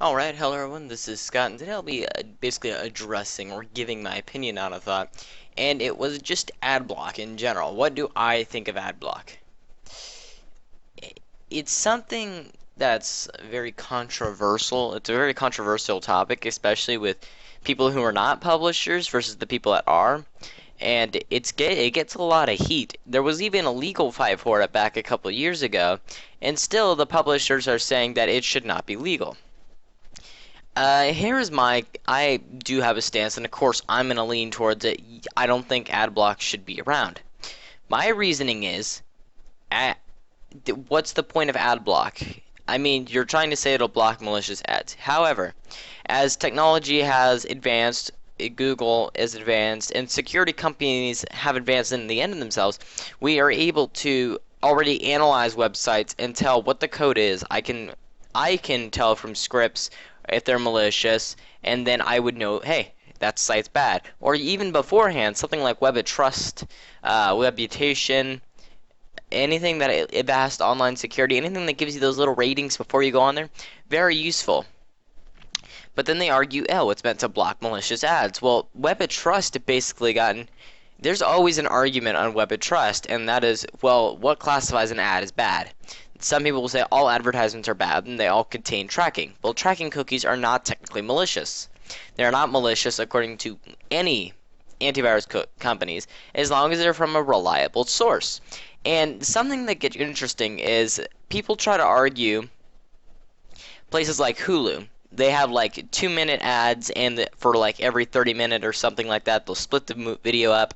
Alright, hello everyone, this is Scott, and today I'll be basically addressing or giving my opinion on a thought, and it was just Adblock in general. What do I think of Adblock? It's something that's very controversial. It's a very controversial topic, especially with people who are not publishers versus the people that are, and it gets a lot of heat. There was even a legal fight for it back a couple years ago, and still the publishers are saying that it should not be legal. I do have a stance, and of course I'm going to lean towards it. I don't think Adblock should be around. My reasoning is, what's the point of Adblock? I mean, you're trying to say it'll block malicious ads. However, as technology has advanced, Google is advanced, and security companies have advanced in the end of themselves, we are able to already analyze websites and tell what the code is. I can tell from scripts if they're malicious, and then I would know, hey, that site's bad. Or even beforehand, something like Web of Trust, Reputation, anything that advanced online security, anything that gives you those little ratings before you go on there, very useful. But then they argue, oh, it's meant to block malicious ads. Well, Web of Trust basically there's always an argument on Web of Trust, and that is, well, what classifies an ad as bad? Some people will say all advertisements are bad and they all contain tracking. Well, tracking cookies are not technically malicious. They're not malicious according to any antivirus companies as long as they're from a reliable source. And something that gets interesting is people try to argue places like Hulu. They have like 2-minute ads, and for like every 30-minute or something like that, they'll split the video up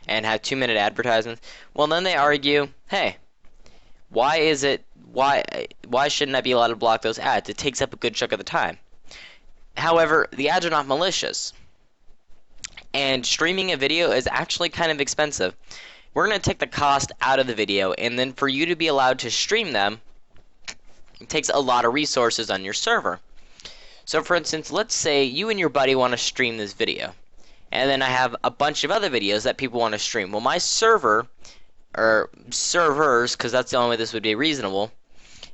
and have 2-minute advertisements. Well, then they argue, hey, why shouldn't I be allowed to block those ads? It takes up a good chunk of the time. However, the ads are not malicious. And streaming a video is actually kind of expensive. We're going to take the cost out of the video, and then for you to be allowed to stream them, it takes a lot of resources on your server. So for instance, let's say you and your buddy want to stream this video, and then I have a bunch of other videos that people want to stream. Well, my server, or servers, because that's the only way this would be reasonable,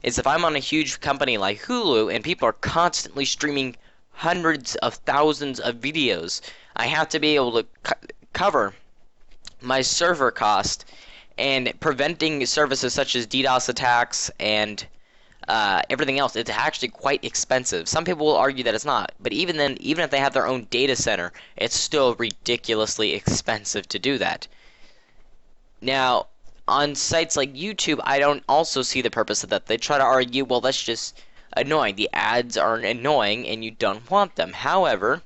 is if I'm on a huge company like Hulu and people are constantly streaming hundreds of thousands of videos, I have to be able to cover my server cost, and preventing services such as DDoS attacks and everything else, it's actually quite expensive. Some people will argue that it's not, but even then, even if they have their own data center, it's still ridiculously expensive to do that. Now, on sites like YouTube, I don't also see the purpose of that. They try to argue, well, that's just annoying. The ads are annoying and you don't want them. However,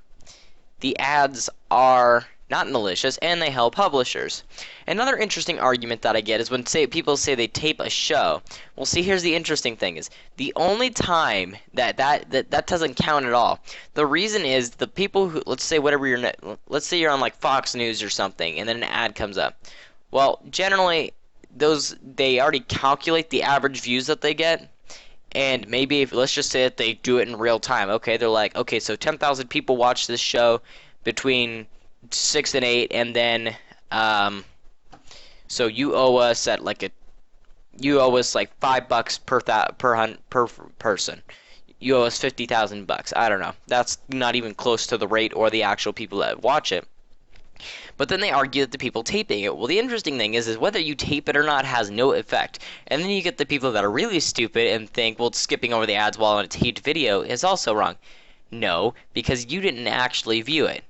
the ads are not malicious and they help publishers. Another interesting argument that I get is when people say they tape a show. Well, see, here's the interesting thing is the only time that doesn't count at all. The reason is the people who, let's say you're on like Fox News or something, and then an ad comes up. Well, generally, they already calculate the average views that they get, and maybe let's just say that they do it in real time. Okay, they're like, okay, so 10,000 people watch this show between 6 and 8, and then so you owe us like $5 per person. You owe us $50,000. I don't know. That's not even close to the rate or the actual people that watch it. But then they argue that the people taping it. Well, the interesting thing is whether you tape it or not has no effect. And then you get the people that are really stupid and think, well, skipping over the ads while on a taped video is also wrong. No, because you didn't actually view it.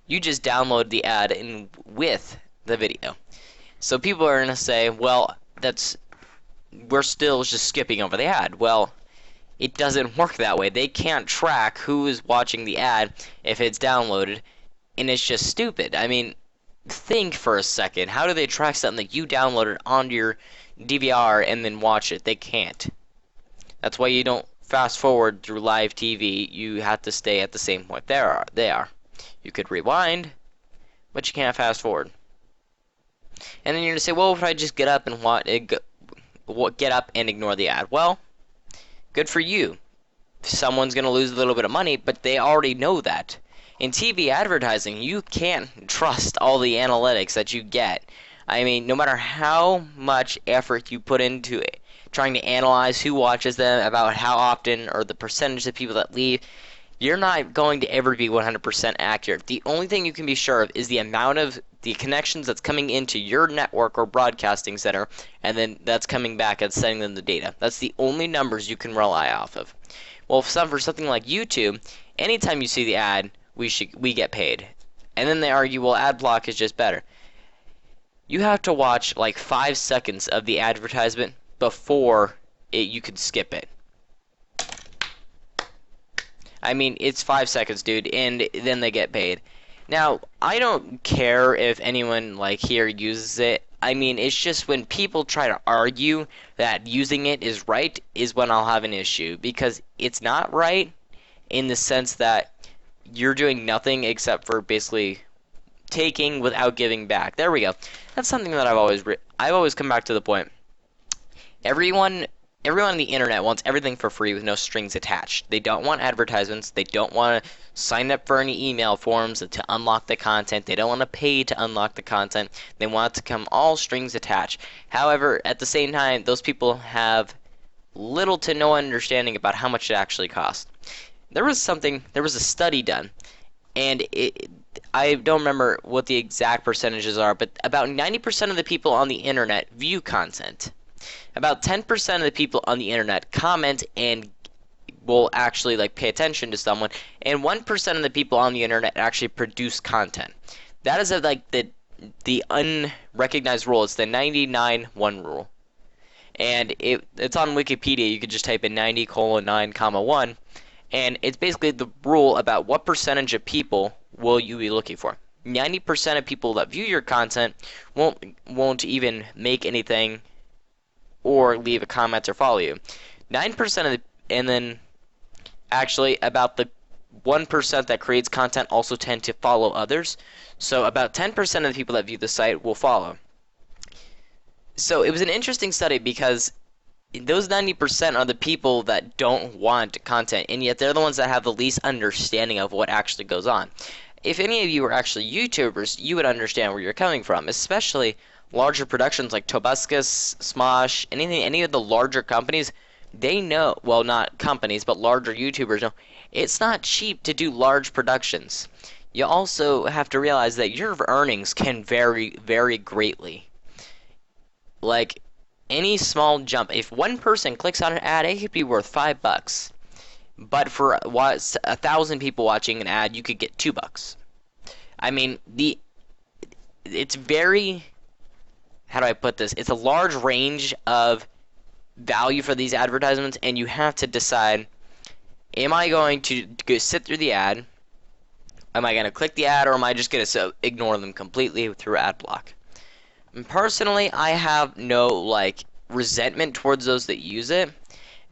You just download the ad with the video. So people are going to say, well, we're still just skipping over the ad. Well, it doesn't work that way. They can't track who is watching the ad if it's downloaded, and it's just stupid. I mean, think for a second. How do they track something that you downloaded onto your DVR and then watch it? They can't. That's why you don't fast forward through live TV. You have to stay at the same point they are. You could rewind, but you can't fast forward. And then you're gonna say, well, if I just get up and ignore the ad? Well, good for you. Someone's gonna lose a little bit of money, but they already know that. In TV advertising, you can't trust all the analytics that you get. I mean, no matter how much effort you put into trying to analyze who watches them, about how often, or the percentage of people that leave. You're not going to ever be 100% accurate. The only thing you can be sure of is the amount of the connections that's coming into your network or broadcasting center, and then that's coming back and sending them the data. That's the only numbers you can rely off of. Well, for something like YouTube, anytime you see the ad, we get paid. And then they argue, well, Adblock is just better. You have to watch like 5 seconds of the advertisement before you can skip it. I mean, it's 5 seconds, dude, and then they get paid. Now, I don't care if anyone like here uses it. I mean, it's just when people try to argue that using it is right is when I'll have an issue, because it's not right in the sense that you're doing nothing except for basically taking without giving back. There we go. That's something that I've always come back to the point. Everyone on the internet wants everything for free with no strings attached. They don't want advertisements. They don't want to sign up for any email forms to unlock the content. They don't want to pay to unlock the content. They want it to come all strings attached. However, at the same time, those people have little to no understanding about how much it actually costs. There was a study done, and I don't remember what the exact percentages are, but about 90% of the people on the internet view content. About 10% of the people on the internet comment and will actually like pay attention to someone, and 1% of the people on the internet actually produce content. That is like the unrecognized rule. It's the 99-1 rule, and it's on Wikipedia. You could just type in 90:9, 1, and it's basically the rule about what percentage of people will you be looking for. 90% of people that view your content won't even make anything or leave a comment or follow you. 9% of and then actually about the 1% that creates content also tend to follow others. So about 10% of the people that view the site will follow. So it was an interesting study because those 90% are the people that don't want content, and yet they're the ones that have the least understanding of what actually goes on. If any of you are actually YouTubers, you would understand where you're coming from, especially larger productions like Tobuscus, Smosh, any of the larger companies. They know, well, not companies, but larger YouTubers know it's not cheap to do large productions. You also have to realize that your earnings can vary greatly. Like any small jump, if one person clicks on an ad, it could be worth $5. But for 1,000 people watching an ad, you could get $2. I mean, it's very, how do I put this? It's a large range of value for these advertisements, and you have to decide, am I going to go sit through the ad? Am I going to click the ad, or am I just going to ignore them completely through Adblock? And personally, I have no resentment towards those that use it,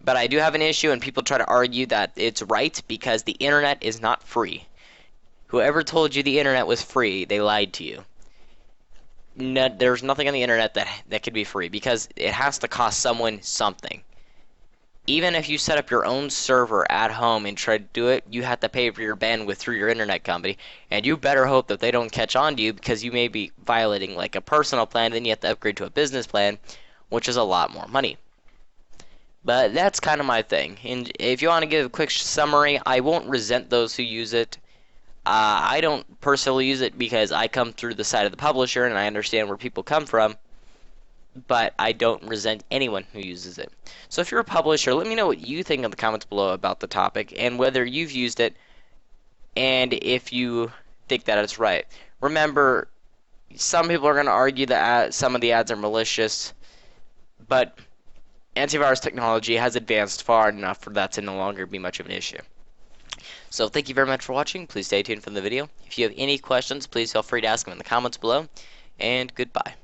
but I do have an issue, and people try to argue that it's right because the internet is not free. Whoever told you the internet was free, they lied to you. No, there's nothing on the internet that could be free, because it has to cost someone something. Even if you set up your own server at home and try to do it, you have to pay for your bandwidth through your internet company, and you better hope that they don't catch on to you, because you may be violating like a personal plan, then you have to upgrade to a business plan, which is a lot more money. But that's kind of my thing. And if you want to give a quick summary, I won't resent those who use it. I don't personally use it because I come through the side of the publisher and I understand where people come from, but I don't resent anyone who uses it. So if you're a publisher, let me know what you think in the comments below about the topic and whether you've used it and if you think that it's right. Remember, some people are going to argue that some of the ads are malicious, but antivirus technology has advanced far enough for that to no longer be much of an issue. So thank you very much for watching. Please stay tuned for the video. If you have any questions, please feel free to ask them in the comments below. And goodbye.